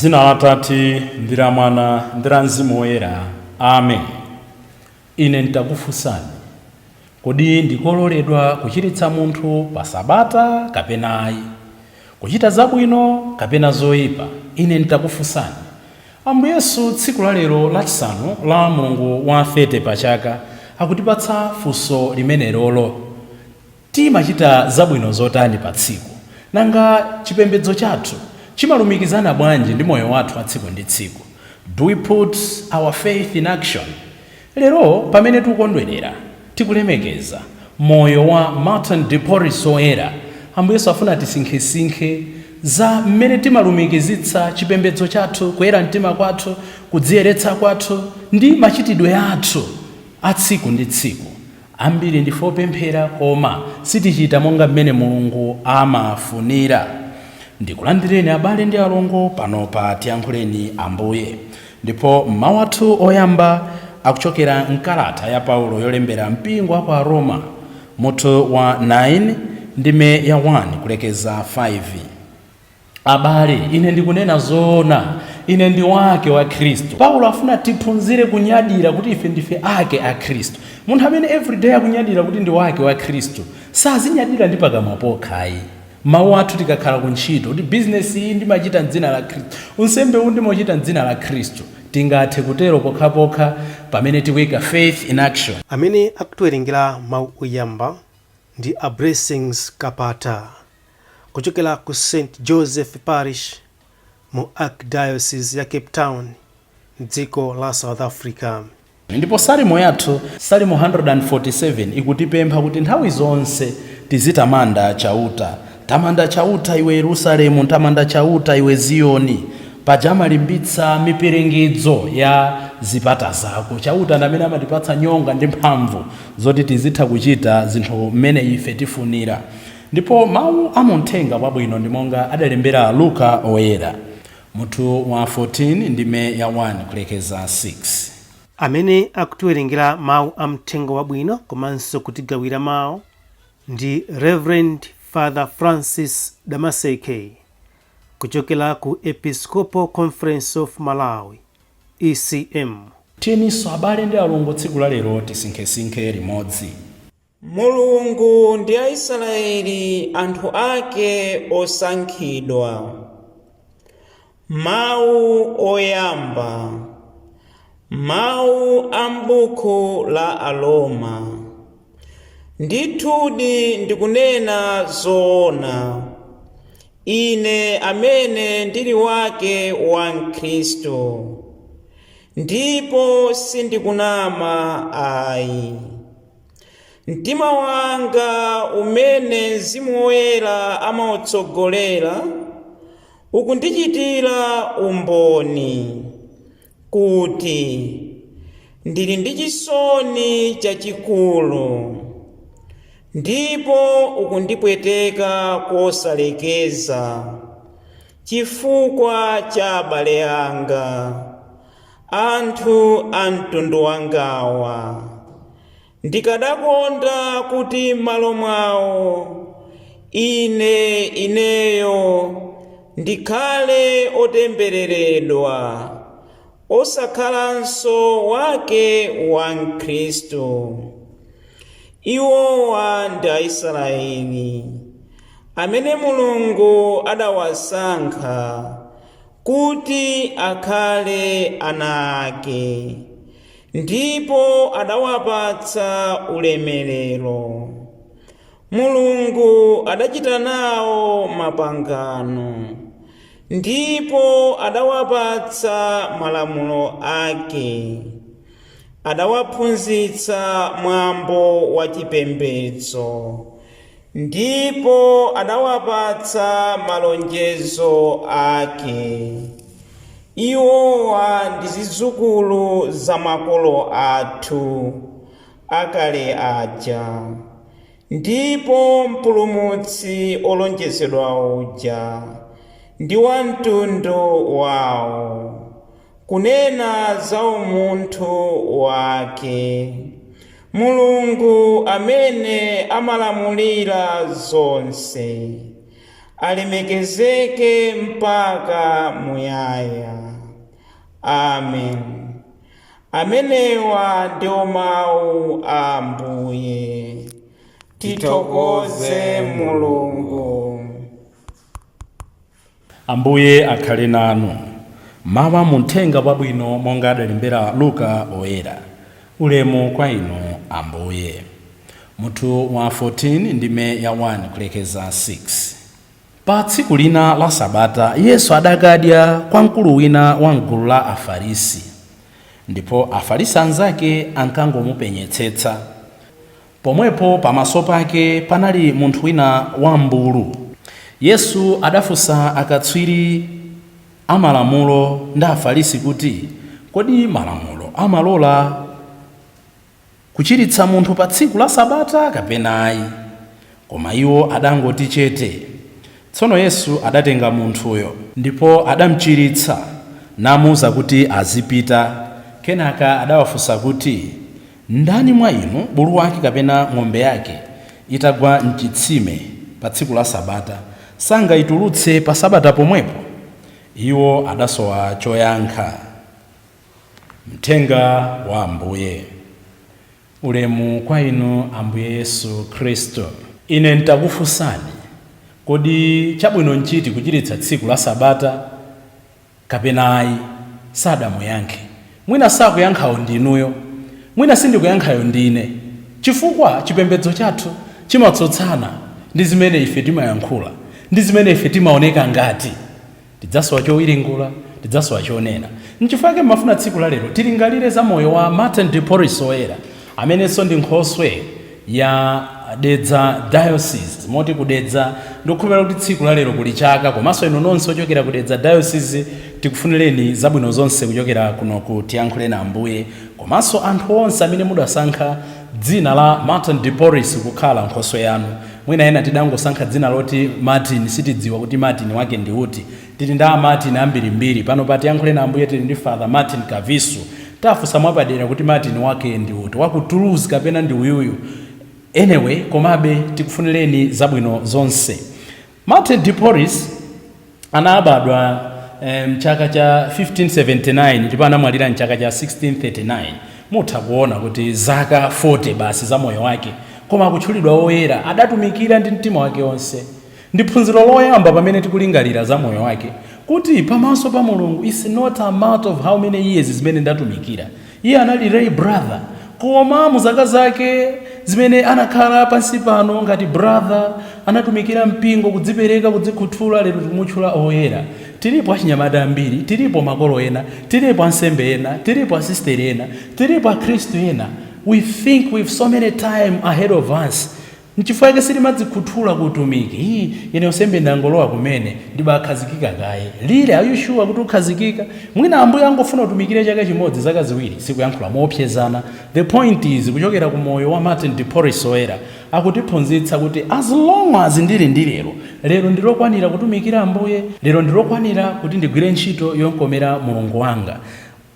Zina la Tate ndi la Mwana ndi la Mzimu Woyera. Amen. Ine nditakufunsani, kodi ndikololedwa kuchiritsa munthu pa Sabata kapena ayi? Kuchita zabwino kapena zoyipa? Ine nditakufunsani. Ambuye Yesu tsiku la lero lachisanu la Mulungu wa 30 pa chaka akutipatsa funso limenelolo. Timachita zabwino zotani pa tsiku? Nanga chipembedzo chathu chimalumikizana bwanji ndi moyo wathu wa tsiku ndi tsiku? Do we put our faith in action? Lero pamene tikukondwerera tikulemekeza moyo wa Martin de Porres Woyera, Ambuye Yesu afuna tisinkhe za mmene timalumikizitsa chipembedzo chathu, kuyera mtima kwathu, kudziyeretsa kwathu ndi machitidwe athu a tsiku ndi tsiku. Ambiri ndife opemphera koma sitichita monga mmene Mulungu amafunira. Ndikulandireni abale ndi alongo panopa tiyankhuleni Ambuye. Ndipo mawu athu oyamba akuchokera mkalata ya Paulo yolembera mpingo wa kwa Roma, mutu wa 9 ndime ya 1 kulekeza 5. Abale, ine ndikunena zoona, ine ndi wake wa Khristu. Paulo afuna tiphunzire kunyadira kuti ife ndife ake a Khristu. Munthu amene everyday akunyadira kuti ndi wake wa Khristu sazinyadira ndi pakamwa pokhayi. Mawu athu tikakhala kuntchito kuti business iyi ndimachita m'dzina la Khristu, unsembe uwu ndimachita m'dzina la Khristu, tingathe kutero pokhapokha pamene tikuyika faith in action. Amene akutiwerengera mawu oyamba ndi a Blessings Kapata kuchokera ku St. Joseph Parish mu Archdiocese ya Cape Town, dziko la South Africa. Ndipo salimo yathu, salimo 147, ikutipempha kuti nthawi zonse tizitamanda chauta. Tamanda chauta iwe Yerusalemu, tamanda chauta iwe Ziyoni, paja amalimbitsa miperengedzo ya zipata zako. Chauta ndamene amatipatsa nyonga ndi mphamvu zoti tizitha kuchita zinthu mmene ife tifunira. Ndipo mawu amunthenga wabwino ndi monga adalembera Luka Woyera, mutu wa 14 ndime ya 1 kulekeza 6. Amene akutiwerengera mawu amthenga wabwino komanso kutigawira mawu ndi Reverend Father Francis Damaseke kuchokera ku Episcopal Conference of Malawi, ECM. Tiyeniso abale ndi alongo tsiku la lero tisinkhesinkhe limodzi. Mulungu ndi Aisraeli anthu ake osankhidwa. Mawu oyamba. Mawu a m'buku la Aroma. Ndithudi ndikunena zoona, ine amene ndili wake wa Khristu, ndipo sindikunama ayi. Mtima wanga umene Mzimu Woyera amautsogolera ukundichitira umboni kuti ndili ndi chisoni chachikulu, ndipo ukundipweteka kosalekeza chifukwa cha abale anga, anthu a mtundu wangawa. Ndikadakonda kuti m'malo mwawo ineyo ndikhale otembereredwa, osakhalanso wake wa Khristu. Iwowa ndi Aisraeli amene Mulungu adawasankha kuti akhale ana ake, ndipo adawapatsa ulemerero. Mulungu adachita nawo mapangano, ndipo adawapatsa malamulo ake. Adawaphunzitsa mwambo wa chipembedzo, ndipo adawapatsa malonjezo ake. Iwowa ndi zidzukulu za makolo athu akale aja, ndipo mpulumutsi olonjezedwa uja ndi wa mtundu wawo, kunena za umunthu wake. Mulungu amene amalamulira zonse alemekezeke mpaka muyaya. Amen. Amenewa ndiwo mawu a Ambuye. Tithokoze Mulungu. Ambuye akhale nanu. Mawa muthenga wabwino monga adalembera Luka Woyera. Ulemu kwa inu Ambuye. Mutu wa 14 ndime ya 1 kulekeza 6. Pa tsiku lina la Sabata, Yesu adakadya kwa mkulu wina wa mgulu la Afarisi. Ndipo Afarisi anzake ankangomupenyetsetsa. Pomwepo pamaso pake panali munthu wina wa mbulu. Yesu adafunsa akatswiri amalamulo ndi Afarisi kuti, kodi malamulo amalola kuchiritsa munthu pa tsiku la Sabata kapena ayi? Koma iwo adangoti chete. Tsono Yesu adatenga munthuyo ndipo adamuchiritsa namuwuza kuti azipita. Kenaka adawafunsa kuti, ndani mwa inu bulu wake kapena ng'ombe yake itagwa mchitsime pa tsiku la Sabata sangayitulutse pa Sabata pomwepo? Iwo adasowa choyankha. Mthenga wa Ambuye. Ulemu kwa inu Ambuye Yesu Kristo. Ine ntakufunsani, kodi chabwino nchiti kuchiritsa tsiku la Sabata kapena ayi? Sadamuyankhe. Mwina sakuyankhayo ndinuyo, mwina sindikuyankhayo ndine, chifukwa chipembedzo chathu chimatsutsana ndi zimene ife timayankhula, ndi zimene ife timaoneka ngati. Tidzasowa chowiringula, tidzasowa chonena. Nchifukwa mafuna tsiku la lero tilingalire za moyo wa Martin de Porres Woyera, amenenso ndi nkhoswe ya Dedza Diocese. Moti kudedza ndikukhulupirira kuti tsiku la lero kuli chaka, komanso inu nonse ochokera kudedza Diocese tikufunireni zabwino zonse kuchokera kuno ku Tiyankhule na Ambuye, komanso anthu onse amene mudasankha dzina la Martin de Porres kukhala nkhoswe yanu. Mwina ena tidangosankha dzina loti Martin, sitidziwa kuti Martin wake ndi uti. Tili ndi Martin ambirimbiri pano pa Tiyankhule na Ambuye. Tili ndi Father Martin Kavisu, tafunsa mwapadera kuti Martin wake ndi uti, waku Toulouse kapena ndi uyuyu. Anyway, komabe tikufunireni zabwino zonse. Martin de Porres anabadwa mchaka cha 1579 ndipo anamwalira mchaka cha 1639. Mutha kuona kuti zaka 40 basi za moyo wake, koma akutchulidwa woyera. Adatumikira ndi mtima wake wonse. Ndi phunziro loyamba pamene tikulingalira za moyo wake kuti pamaso pa Mulungu is not a matter of how many years zimene ndatumikira. Iye anali lay brother, koma muzaka zake zimene anakhala pansi pano ngati brother anatumikira mpingo, kudzipereka, kudzikhuthula. Lero tikumutchula Woyera. Tilipo achinyamata ambiri, tilipo makolo ena, tilipo ansembe ena, tilipo asisteri ena, tilipo akhristu ena. We think we've so many time ahead of us. Nchifukwa sitimadzikhuthula kutumiki. Ine usembe ndangolowa kumene ndibakhazikika kaye. Lile, are you sure kuti ukhazikika? Mwina Ambuye angofuna utumikire chaka chimodzi, zaka ziwiri, sikuyankhula moopsezana. The point is, kuchokera ku moyo wa Martin de Porres Woyera akutiphunzitsa kuti as long as ndili ndi lero ndilokwanira kutumikira Ambuye, lero ndilokwanira kuti ndigwire ntchito yonkomera Mulungu wanga.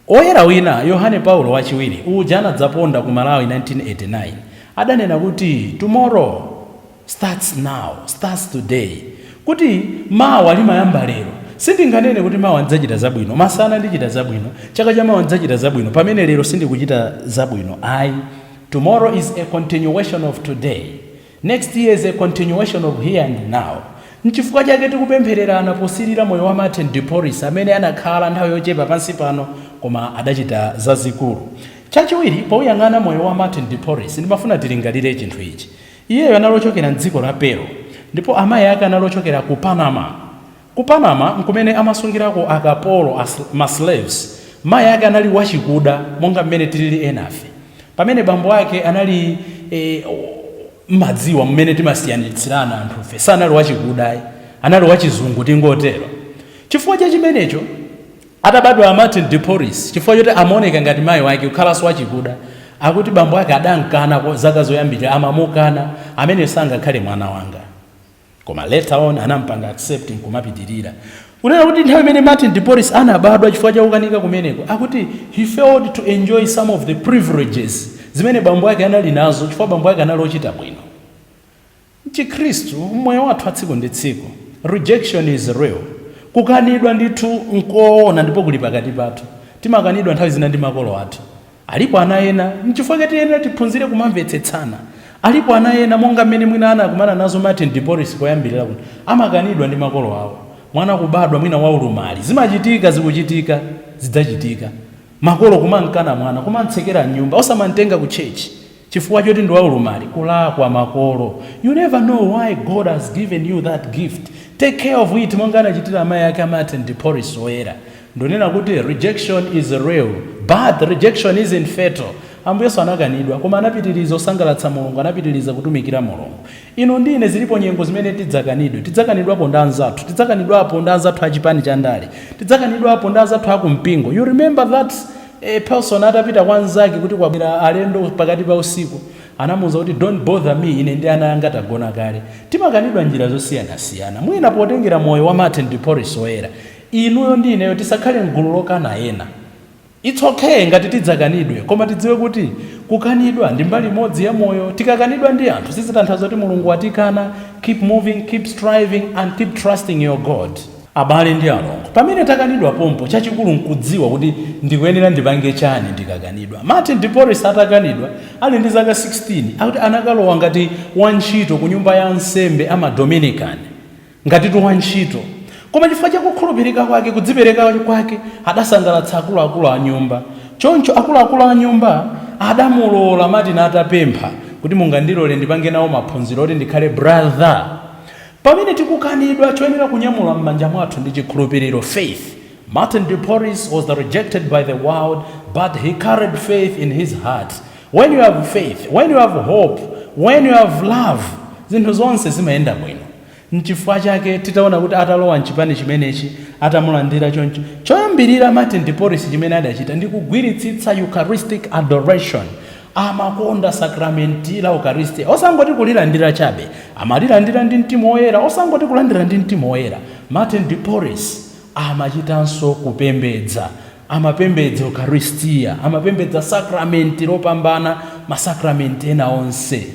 Woyera wina Yohane Paulo wachiwiri uja anadzaponda ku Malawi 1989 adanena kuti tomorrow starts now, starts today. Kuti mawa limayamba lero. Sindinganene kuti mawa ndidzachita zabwino, masana ndichita zabwino, chaka cha mawa ndidzachita zabwino pamene lero sindikuchita zabwino. Ayi. Tomorrow is a continuation of today. Next year is a continuation of here and now. Nchifukwa chake tikupemphererana posirira moyo wa Martin de Porres amene anakhala nthawi yochepa pansi pano koma adachita zazikulu. Chachiwiri, poyang'ana moyo wa Martin de Porres ndimafuna tilingalire chinthu ichi. Iyeyo analochokera m'dziko la Peru, ndipo amayi ake analochokera ku Panama. Ku Panama nkumene amasungirako akapolo slaves. Mayi ake anali wachikuda monga mmene tilili enafe. Pamene bambo ake anali madziwa mmene timasiyanitsirana anthu fe, sanali wachikuda, anali wachizungu tingotero. Chifukwa cha chimenecho atabadwa Martin de Porres, chifukwa choti amaoneka ngati mayi wake kukhalanso wachikuda, akuti bambo ake adankana zaka zoyambira, amamukana, amene sangakhale mwana wanga. Koma later on anampanga accepting kumapitirira. Unena kuti nthawi imene Martin de Porres anabadwa chifukwa cha kukanika kumeneko, akuti he failed to enjoy some of the privileges zimene bambo ake anali nazo chifukwa bambo ake anali ochita bwino. Mchikristu moyo wathu atsiku ndi tsiku rejection is real. Kukanidwa ndithu nkoona ndipo kuli pakati pathu. Timakanidwa nthawi zina ndi makolo athu. Alipo ana ena mchifukwa tiyenera tiphunzire kumamvetsetsana. Alipo ana ena monga mmene mwina anakumana nazo Martin Diporis koyambirira kuti amakanidwa ndi makolo awo. Mwana kubadwa mwina waulumali. Zimachitika zikuchitika, zidzachitika. Makolo kumankana mwana, kumantsekera nyumba, osamantenga ku church. Chifukwa choti ndi waulumali, kulakwa makolo. You never know why God has given you that gift. Take care of it, monga anachitira amayi ake Martin Diporis Woyera. Ndonena kuti rejection is real, but rejection isn't fatal. Ambuye Yesu anakanidwa, koma anapitiriza osangalatsa Mulungu, anapitiriza kutumikira Mulungu. Ino ndine zilipo nyengo zimene tidzakanidwapo ndi anzathu, tidzakanidwapo ndi anzathu achipani cha ndale, tidzakanidwapo ndi anzathu akumpingo. You remember that a person atapita kwa nzake kuti kwabwera alendo pakati pa usiku, anamuwuza kuti don't bother me, ine ndi ana anga tagona kale. Timakanidwa njira zosiyanasiyana. Mwina potengera moyo wa Martin Diporis Woyera, inuyo ndi ineyo tisakhale mgulu lokana ena. It's okay ngati tidzakanidwe, koma tidziwe kuti kukanidwa ndi mbali imodzi ya moyo. Tikakanidwa ndi anthu sizitanthauza kuti Mulungu watikana. Keep moving, keep striving and keep trusting your God. Abale ndi alongo, pamene takanidwa pompo chachikulu nkudziwa kuti ndikuyenera ndipange chani ndikakanidwa. Martin Diporis atakanidwa ali ndi zaka 16 akuti anakalowa ngati wantchito ku nyumba ya nsembe ama Dominican, ngati tu wantchito. Koma chifukwa cha kukhulupirika kwake, kudzipereka kwake, adasangalatsa akuluakulu a nyumba. Choncho akuluakulu a nyumba adamulola Martin atapempha kuti mungandilole ndipange nawo maphunziro oti ndikhale brother. Pamene tikukanidwa choyenera kunyamula m'manja mwathu ndi chikhulupiriro, faith. Martin Diporis was rejected by the world, but he carried faith in his heart. When you have faith, when you have hope, when you have love, zinthu zonse zimayenda bwino. Nchifukwa chake titaona kuti atalowa mchipani chimenechi, atamulandira choncho. Choyambirira Martin Diporis chimene adachita ndi kugwiritsitsa Eucharistic adoration. Amakonda sakramenti la Eucharistia. Osangoti kulilandira chabe, amalilandira ndi mtima woyera. Osangoti kulandira ndi mtima woyera. Martin Diporis amachitanso kupembedza. Amapembedza Eucharistia, amapembedza sakramenti lopambana masakramenti ena onse.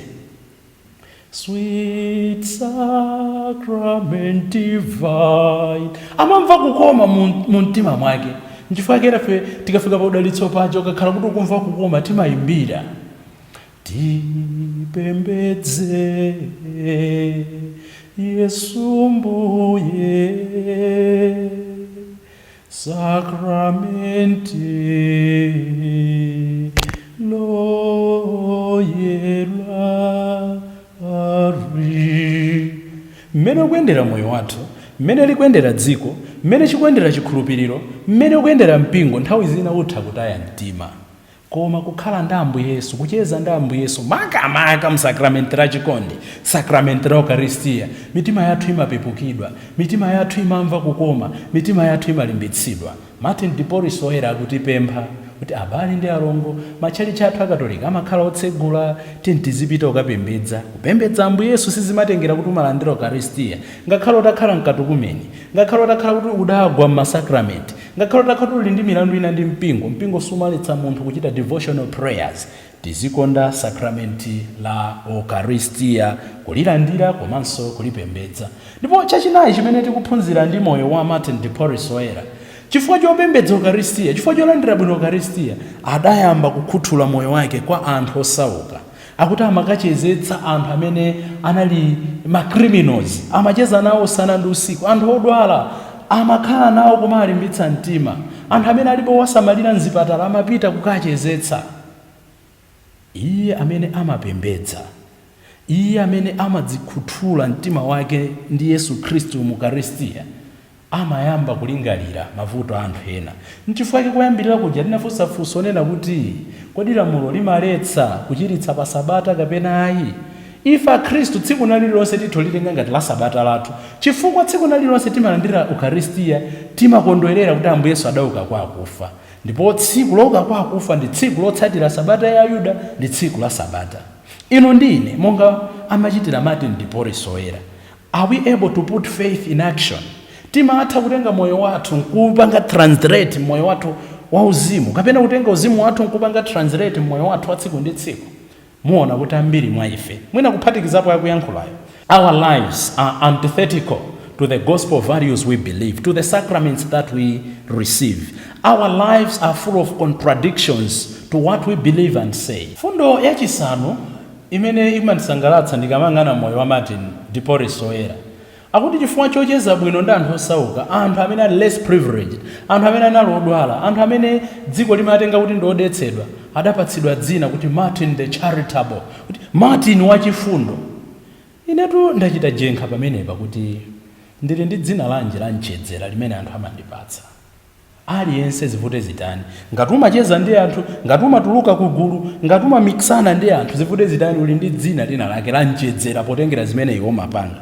Sweet sacrament divine. Amamva kukoma mu mtima mwake. Nchifukwa chake tikafika pa udalitso pacho kakhala kuti ukumva kukoma timayimbira. Tipembedze Yesu Mbuye sakramenti loyera. Mmene ukuyendera moyo wathu, mmene likuyendera dziko, mmene chikuyendera chikhulupiriro, mmene ukuyendera mpingo, nthawi zina utha kutaya mtima. Koma kukhala ndi Ambuye Yesu, kucheza ndi Ambuye Yesu, makamaka msakramenti la chikondi, sakramenti la Eucharistia, mitima yathu imapepukidwa, mitima yathu imamva kukoma, mitima yathu imalimbitsidwa. Martin Diporis Woyera akutipempha kuti abale ndi alongo, matchalichi athu akatolika amakhala otsegula, tizipita ukapembedza. Kupembedza Ambuye Yesu sizimatengera kuti umalandira Eucharistia. Ngakhale utakhala mkatukumeni, ngakhale utakhala kuti udagwa m'masakramenti, ngakhale utakhala kuti uli ndi milandu ina ndi mpingo sumaletsa munthu kuchita devotional prayers. Tizikonda sakramenti la Eucharistia, kulilandira komanso kulipembedza. Ndipo chachinayi chimene tikuphunzira ndi moyo wa Martin Diporis Woyera, chifukwa chopembedza Eucharistia, chifukwa cholandira bwino Eucharistia, adayamba kukhuthula moyo wake kwa anthu osauka. Akuti amakachezetsa anthu amene anali criminals, amacheza nawo usana ndi usiku. Anthu odwala amakhala nawo kumalimbitsa mtima. Anthu amene alipo wasamalira mzipatala amapita kukachezetsa. Iye amene amapembedza, iye amene amadzikhuthula mtima wake ndi Yesu Khristu mu Eucharistia, amayamba kulingalira mavuto anthu ena. Nchifukwa kuyambirira kuja tinafunsafunsa onena kuti kodi lamulo limaletsa kuchiritsa pa sabata kapena ayi. Ifa Khristu tsiku lililonse titolitenga ngati la sabata lathu, chifukwa tsiku lililonse timalandira Eucharistia, timakondwerera kuti Ambuye Yesu adauka kwa akufa. Ndipo tsiku louka kwa akufa ndi tsiku lotsatira sabata ya Ayuda, ndi tsiku la sabata. Ino ndine monga amachitira Martin Diporis Woyera, are we able to put faith in action? Timatha kutenga moyo wathu nkupanga translate moyo wathu wa uzimu, kapena kutenga uzimu wathu nkupanga translate moyo wathu wa tsiku ndi tsiku. Muona kuti ambiri mwa ife mwina kuphatikizapo yakuyankhulayo, our lives are antithetical to the gospel values we believe, to the sacraments that we receive. Our lives are full of contradictions to what we believe and say. Fundo yachisanu imene imandisangalatsa ndikamang'ana moyo wa Martin Diporis Woyera akuti chifukwa chocheza bwino ndi anthu osauka, anthu amene ali less privileged, anthu amene anali odwala, anthu amene dziko limatenga kuti ndi odetsedwa, adapatsidwa dzina kuti Martin the Charitable, kuti Martin wachifundo. Inetu ndachita jenkha pamenepa kuti ndili ndi dzina lanje la mchedzera limene anthu amandipatsa. Aliyense zivute zitani, ngati umacheza ndi anthu, ngati umatuluka kugulu, ngati umamixana ndi anthu, zivute zitani uli ndi dzina lina lake la mchedzera potengera zimene iwo mapanga.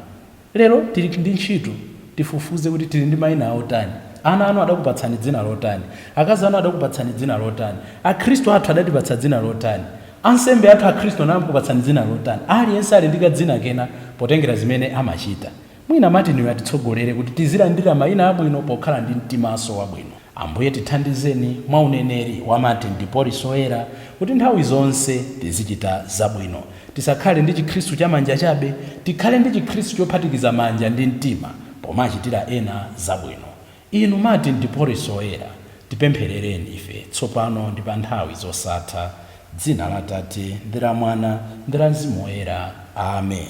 Lero tili ndi ntchito tifufuze kuti tili ndi mayina otani, ana anu adakupatsani dzina lotani, akazi anu adakupatsani dzina lotani, akhristu athu adatipatsa dzina lotani, ansembe athu akhristu anakupatsani dzina lotani. Aliyense ali ndi dzina kena potengera zimene amachita. Mwina Martin atitsogolere kuti tizilandira mayina abwino pokhala ndi mtimaso wabwino. Ambuye tithandizeni mwa uneneri wa Martin Diporis Woyera kuti nthawi zonse tizichita zabwino, tisakhale ndi chikhristu cha manja chabe, tikhale ndi chikhristu chophatikiza manja ndi mtima pomachitira ena zabwino. Inu Martin Diporis Woyera tipempherereni ife tsopano ndi pa nthawi zosatha. Dzina la Tate ndi la Mwana ndi la Mzimu Woyera. Amen.